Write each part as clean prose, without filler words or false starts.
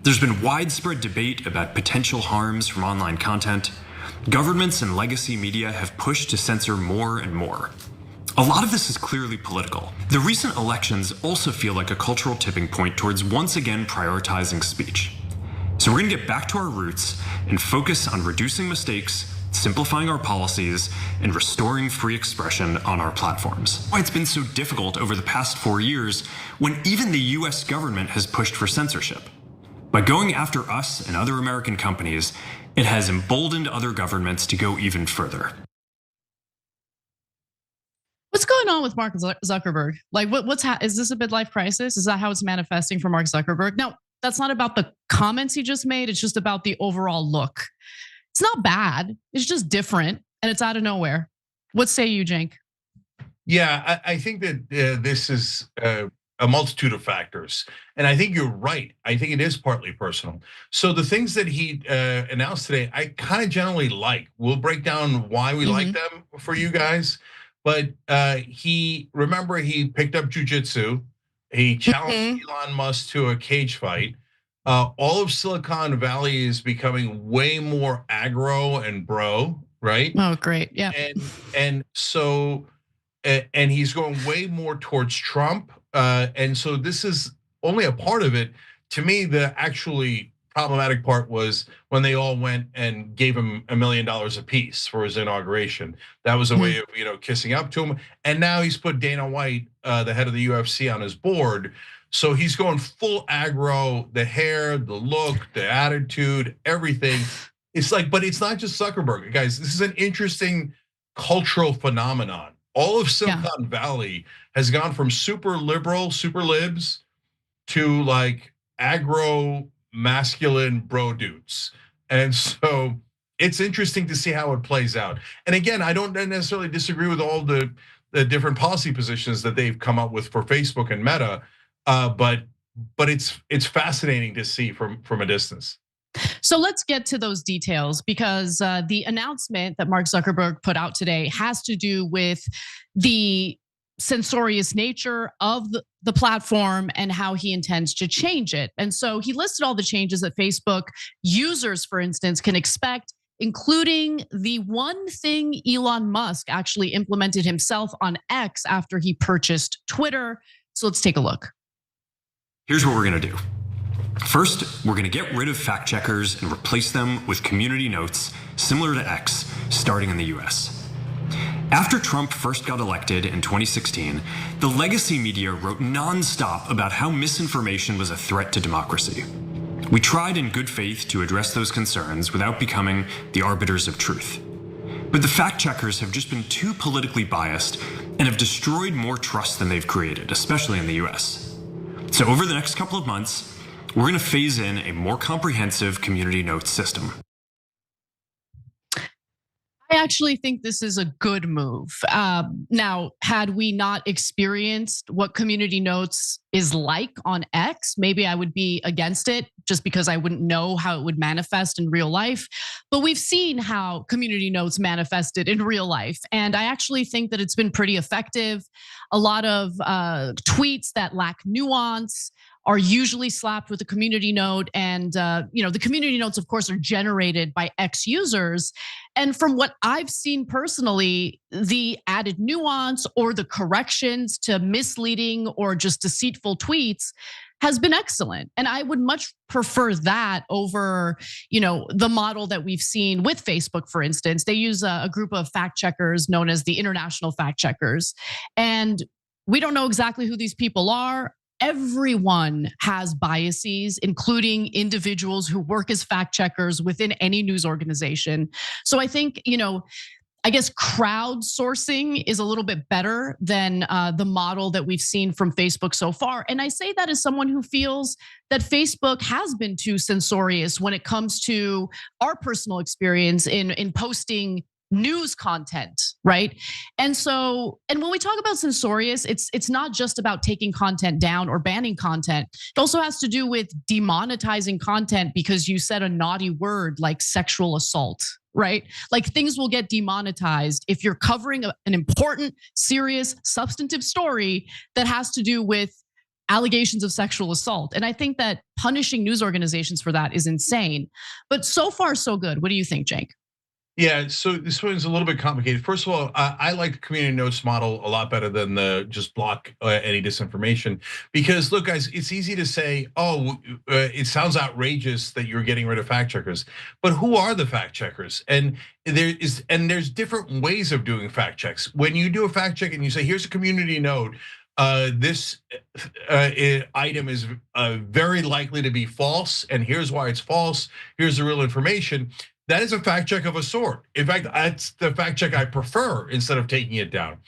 There's been widespread debate about potential harms from online content. Governments and legacy media have pushed to censor more and more. A lot of this is clearly political. The recent elections also feel like a cultural tipping point towards once again prioritizing speech. So we're going to get back to our roots and focus on reducing mistakes, simplifying our policies, and restoring free expression on our platforms. Why it's been so difficult over the past 4 years when even the US government has pushed for censorship. By going after us and other American companies, it has emboldened other governments to go even further. What's going on with Mark Zuckerberg? Like, is this a midlife crisis? Is that how it's manifesting for Mark Zuckerberg? No, that's not about the comments he just made. It's just about the overall look. It's not bad. It's just different, and it's out of nowhere. What say you, Cenk? Yeah, I think that this is a multitude of factors, and I think you're right. I think it is partly personal. So the things that he announced today, I kind of generally like. We'll break down why we like them for you guys. But he picked up jujitsu. He challenged Elon Musk to a cage fight. All of Silicon Valley is becoming way more aggro and bro, right? Oh, great, yeah. And so he's going way more towards Trump. And so this is only a part of it. To me, the actually problematic part was when they all went and gave him $1 million apiece for his inauguration. That was a way of kissing up to him. And now he's put Dana White, the head of the UFC, on his board. So he's going full aggro, the hair, the look, the attitude, everything. It's like, but it's not just Zuckerberg, guys. This is an interesting cultural phenomenon. All of Silicon Valley has gone from super liberal, super libs, to like aggro, masculine bro dudes. And so it's interesting to see how it plays out. And again, I don't necessarily disagree with all the different policy positions that they've come up with for Facebook and Meta. But it's fascinating to see from a distance. So let's get to those details, because the announcement that Mark Zuckerberg put out today has to do with the censorious nature of the platform and how he intends to change it. And so he listed all the changes that Facebook users, for instance, can expect, including the one thing Elon Musk actually implemented himself on X after he purchased Twitter. So let's take a look. Here's what we're gonna do. First, we're gonna get rid of fact checkers and replace them with community notes similar to X, starting in the US. After Trump first got elected in 2016, the legacy media wrote nonstop about how misinformation was a threat to democracy. We tried in good faith to address those concerns without becoming the arbiters of truth. But the fact checkers have just been too politically biased and have destroyed more trust than they've created, especially in the US. So over the next couple of months, we're gonna phase in a more comprehensive community notes system. I actually think this is a good move. Now, had we not experienced what community notes is like on X, maybe I would be against it just because I wouldn't know how it would manifest in real life. But we've seen how community notes manifested in real life. And I actually think that it's been pretty effective. A lot of tweets that lack nuance are usually slapped with a community note. And the community notes, of course, are generated by X users. And from what I've seen personally, the added nuance or the corrections to misleading or just deceitful tweets has been excellent. And I would much prefer that over, the model that we've seen with Facebook, for instance. They use a group of fact checkers known as the International Fact Checkers. And we don't know exactly who these people are. Everyone has biases, including individuals who work as fact checkers within any news organization. So I think, I guess crowdsourcing is a little bit better than the model that we've seen from Facebook so far. And I say that as someone who feels that Facebook has been too censorious when it comes to our personal experience in posting news content, right? And when we talk about censorious, it's not just about taking content down or banning content. It also has to do with demonetizing content because you said a naughty word like sexual assault, right? Like things will get demonetized if you're covering an important, serious, substantive story that has to do with allegations of sexual assault. And I think that punishing news organizations for that is insane. But so far, so good. What do you think, Cenk? Yeah, so this one's a little bit complicated. First of all, I like the community notes model a lot better than the just block any disinformation. Because look, guys, it's easy to say, oh, it sounds outrageous that you're getting rid of fact checkers, but who are the fact checkers? And there's different ways of doing fact checks. When you do a fact check and you say, here's a community note, this item is very likely to be false, and here's why it's false. Here's the real information. That is a fact check of a sort. In fact, that's the fact check I prefer instead of taking it down.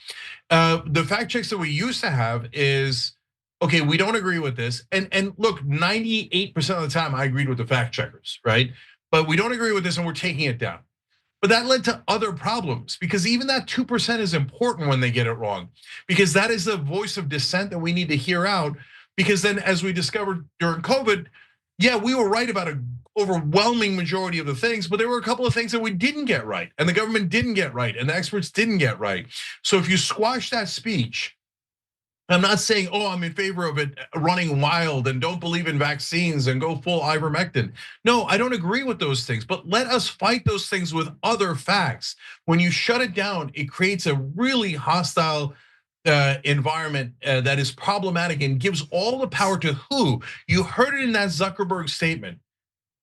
The fact checks that we used to have is, okay, we don't agree with this. And look, 98% of the time I agreed with the fact checkers, right? But we don't agree with this and we're taking it down. But that led to other problems because even that 2% is important when they get it wrong, because that is the voice of dissent that we need to hear out. Because then, as we discovered during COVID, yeah, we were right about an overwhelming majority of the things, but there were a couple of things that we didn't get right, and the government didn't get right, and the experts didn't get right. So if you squash that speech, I'm not saying, oh, I'm in favor of it running wild and don't believe in vaccines and go full ivermectin. No, I don't agree with those things, but let us fight those things with other facts. When you shut it down, it creates a really hostile environment that is problematic and gives all the power to who? You heard it in that Zuckerberg statement.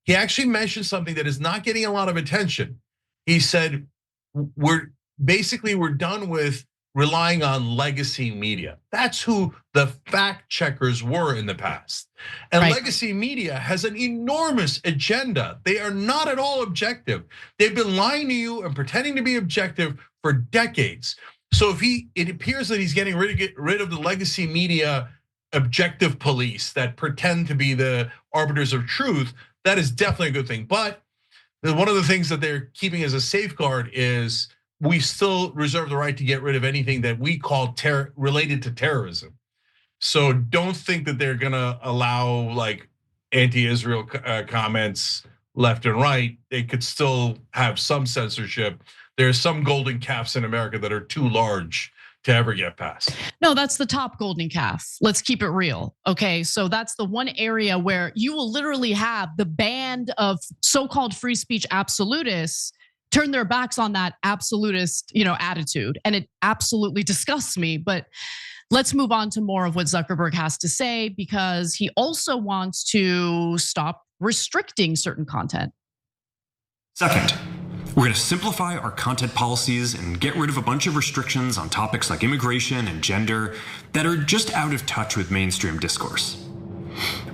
He actually mentioned something that is not getting a lot of attention. He said, we're done with relying on legacy media. That's who the fact checkers were in the past. And Right. Legacy media has an enormous agenda. They are not at all objective. They've been lying to you and pretending to be objective for decades. So it appears that he's getting rid of the legacy media objective police that pretend to be the arbiters of truth. That is definitely a good thing. But one of the things that they're keeping as a safeguard is we still reserve the right to get rid of anything that we call related to terrorism. So don't think that they're gonna allow like anti-Israel comments left and right. They could still have some censorship. There's some golden calves in America that are too large to ever get past. No, that's the top golden calf. Let's keep it real. Okay, so that's the one area where you will literally have the band of so-called free speech absolutists turn their backs on that absolutist, attitude. And it absolutely disgusts me. But let's move on to more of what Zuckerberg has to say, because he also wants to stop restricting certain content. Second, we're going to simplify our content policies and get rid of a bunch of restrictions on topics like immigration and gender that are just out of touch with mainstream discourse.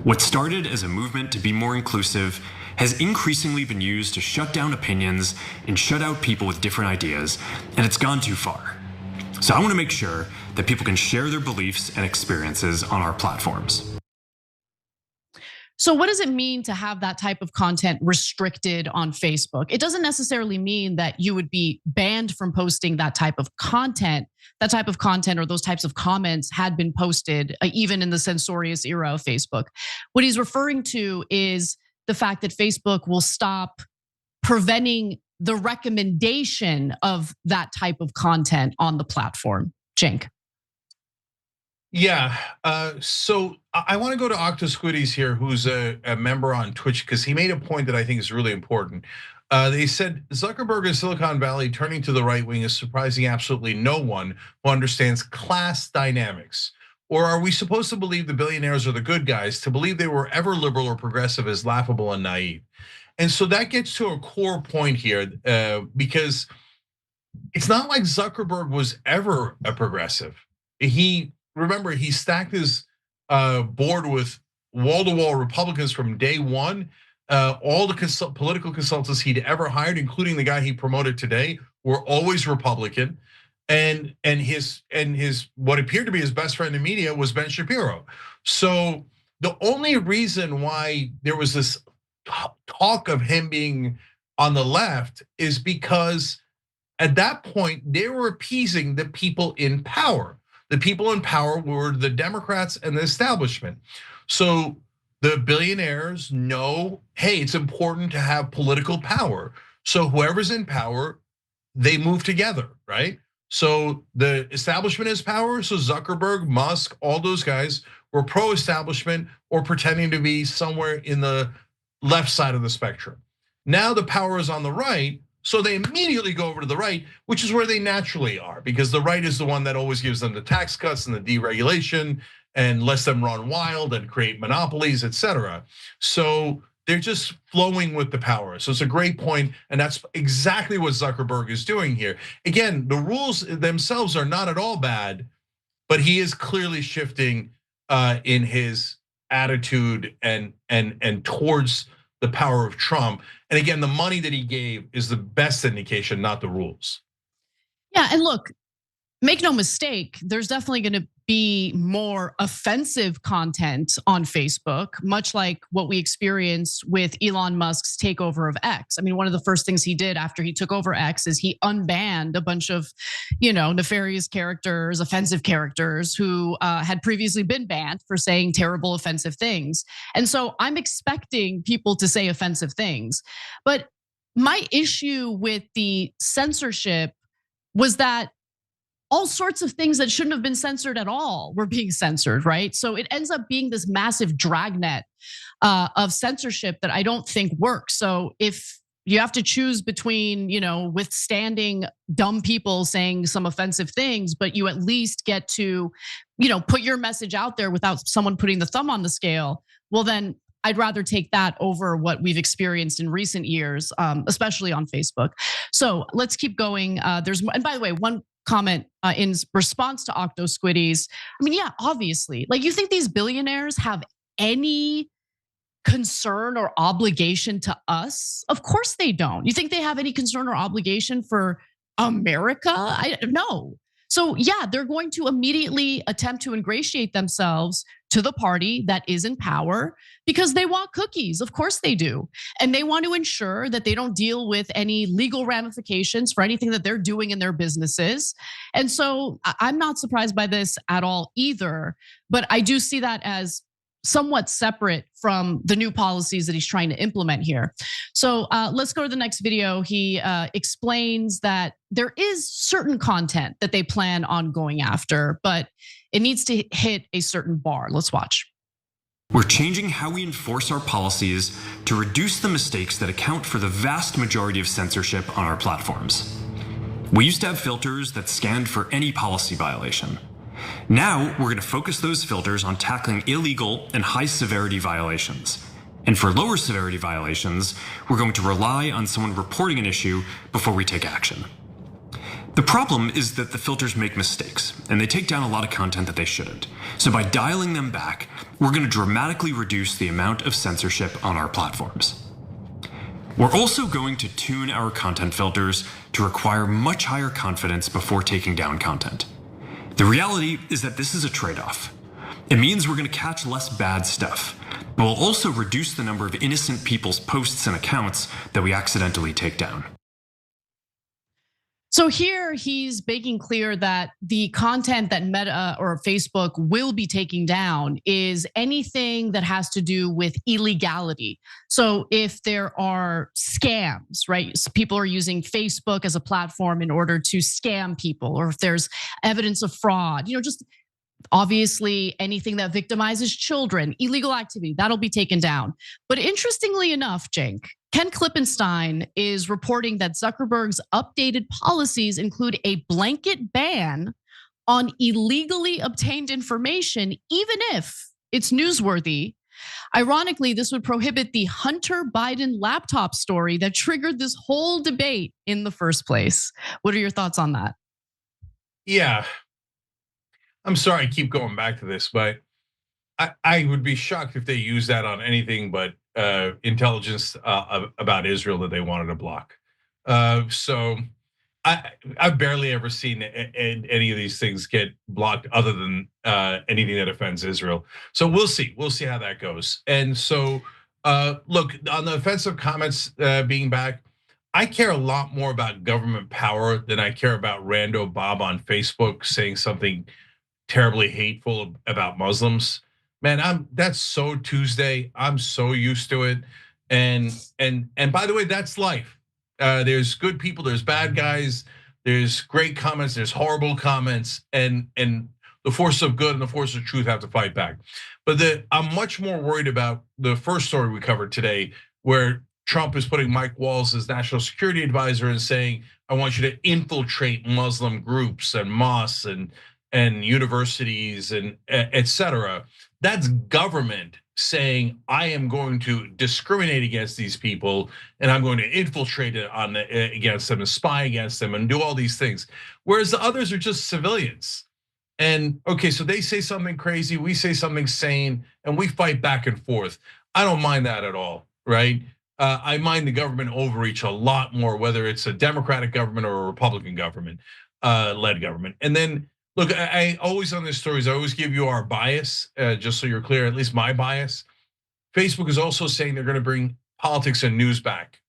What started as a movement to be more inclusive has increasingly been used to shut down opinions and shut out people with different ideas, and it's gone too far. So I want to make sure that people can share their beliefs and experiences on our platforms. So what does it mean to have that type of content restricted on Facebook? It doesn't necessarily mean that you would be banned from posting that type of content. That type of content or those types of comments had been posted even in the censorious era of Facebook. What he's referring to is the fact that Facebook will stop preventing the recommendation of that type of content on the platform. Cenk. Yeah, so I want to go to Octosquidies here, who's a member on Twitch, because he made a point that I think is really important. They said Zuckerberg in Silicon Valley turning to the right wing is surprising absolutely no one who understands class dynamics. Or are we supposed to believe the billionaires are the good guys? To believe they were ever liberal or progressive is laughable and naive. And so that gets to a core point here, because it's not like Zuckerberg was ever a progressive. Remember, he stacked his board with wall-to-wall Republicans from day one. All the political consultants he'd ever hired, including the guy he promoted today, were always Republican. And his what appeared to be his best friend in media was Ben Shapiro. So the only reason why there was this talk of him being on the left is because at that point they were appeasing the people in power. The people in power were the Democrats and the establishment. So the billionaires know, hey, it's important to have political power. So whoever's in power, they move together, right? So the establishment has power. So Zuckerberg, Musk, all those guys were pro-establishment or pretending to be somewhere in the left side of the spectrum. Now the power is on the right, so they immediately go over to the right, which is where they naturally are, because the right is the one that always gives them the tax cuts and the deregulation and lets them run wild and create monopolies, etc. So they're just flowing with the power. So it's a great point, and that's exactly what Zuckerberg is doing here. Again, the rules themselves are not at all bad, but he is clearly shifting in his attitude and towards the power of Trump. And again, the money that he gave is the best indication, not the rules. Yeah, and look, make no mistake, there's definitely going to be more offensive content on Facebook, much like what we experienced with Elon Musk's takeover of X. I mean, one of the first things he did after he took over X is he unbanned a bunch of, nefarious characters, offensive characters who had previously been banned for saying terrible, offensive things. And so I'm expecting people to say offensive things. But my issue with the censorship was that all sorts of things that shouldn't have been censored at all were being censored, right? So it ends up being this massive dragnet of censorship that I don't think works. So if you have to choose between, withstanding dumb people saying some offensive things, but you at least get to, put your message out there without someone putting the thumb on the scale, well then I'd rather take that over what we've experienced in recent years, especially on Facebook. So let's keep going. And by the way, one comment in response to Octo Squiddies. I mean, yeah, obviously, like you think these billionaires have any concern or obligation to us? Of course they don't. You think they have any concern or obligation for America? No. So yeah, they're going to immediately attempt to ingratiate themselves to the party that is in power because they want cookies. Of course they do. And they want to ensure that they don't deal with any legal ramifications for anything that they're doing in their businesses. And so I'm not surprised by this at all either, but I do see that as somewhat separate from the new policies that he's trying to implement here. So let's go to the next video. He explains that there is certain content that they plan on going after, but it needs to hit a certain bar. Let's watch. We're changing how we enforce our policies to reduce the mistakes that account for the vast majority of censorship on our platforms. We used to have filters that scanned for any policy violation. Now, we're going to focus those filters on tackling illegal and high severity violations. And for lower severity violations, we're going to rely on someone reporting an issue before we take action. The problem is that the filters make mistakes, and they take down a lot of content that they shouldn't. So by dialing them back, we're going to dramatically reduce the amount of censorship on our platforms. We're also going to tune our content filters to require much higher confidence before taking down content. The reality is that this is a trade-off. It means we're going to catch less bad stuff, but we'll also reduce the number of innocent people's posts and accounts that we accidentally take down. So here he's making clear that the content that Meta or Facebook will be taking down is anything that has to do with illegality. So if there are scams, right? So people are using Facebook as a platform in order to scam people, or if there's evidence of fraud, just obviously anything that victimizes children, illegal activity, that'll be taken down. But interestingly enough, Cenk, Ken Klippenstein is reporting that Zuckerberg's updated policies include a blanket ban on illegally obtained information, even if it's newsworthy. Ironically, this would prohibit the Hunter Biden laptop story that triggered this whole debate in the first place. What are your thoughts on that? Yeah, I'm sorry I keep going back to this, but I would be shocked if they use that on anything but intelligence about Israel that they wanted to block. So I've barely ever seen any of these things get blocked other than anything that offends Israel. So we'll see how that goes. And so look, on the offensive comments being back, I care a lot more about government power than I care about Rando Bob on Facebook saying something terribly hateful about Muslims. Man, that's so Tuesday. I'm so used to it. And by the way, that's life. There's good people, there's bad guys, there's great comments, there's horrible comments, and the force of good and the force of truth have to fight back. But I'm much more worried about the first story we covered today, where Trump is putting Mike Walls as national security advisor and saying, I want you to infiltrate Muslim groups and mosques and universities and et cetera. That's government saying, I am going to discriminate against these people and I'm going to infiltrate it against them and spy against them and do all these things. Whereas the others are just civilians. And okay, so they say something crazy, we say something sane, and we fight back and forth. I don't mind that at all, right? I mind the government overreach a lot more, whether it's a Democratic government or a Republican government led government. And then look, I always on these stories, I always give you our bias, just so you're clear, at least my bias. Facebook is also saying they're going to bring politics and news back,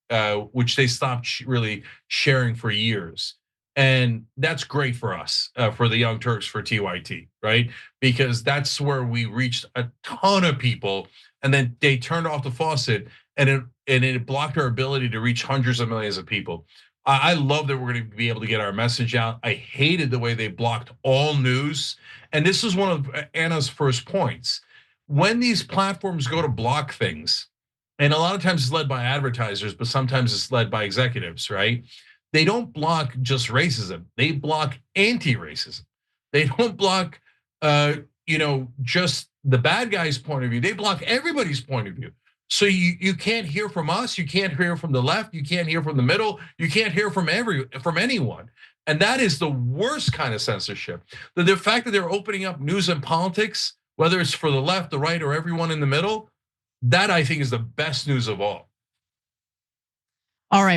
which they stopped really sharing for years. And that's great for us, for the Young Turks, for TYT, right? Because that's where we reached a ton of people, and then they turned off the faucet, and it blocked our ability to reach hundreds of millions of people. I love that we're going to be able to get our message out. I hated the way they blocked all news, and this is one of Anna's first points. When these platforms go to block things, and a lot of times it's led by advertisers, but sometimes it's led by executives, right? They don't block just racism; they block anti-racism. They don't block, just the bad guy's point of view. They block everybody's point of view. So you can't hear from us, you can't hear from the left, you can't hear from the middle, you can't hear from anyone. And that is the worst kind of censorship. The fact that they're opening up news and politics, whether it's for the left, the right, or everyone in the middle, that I think is the best news of all. All right.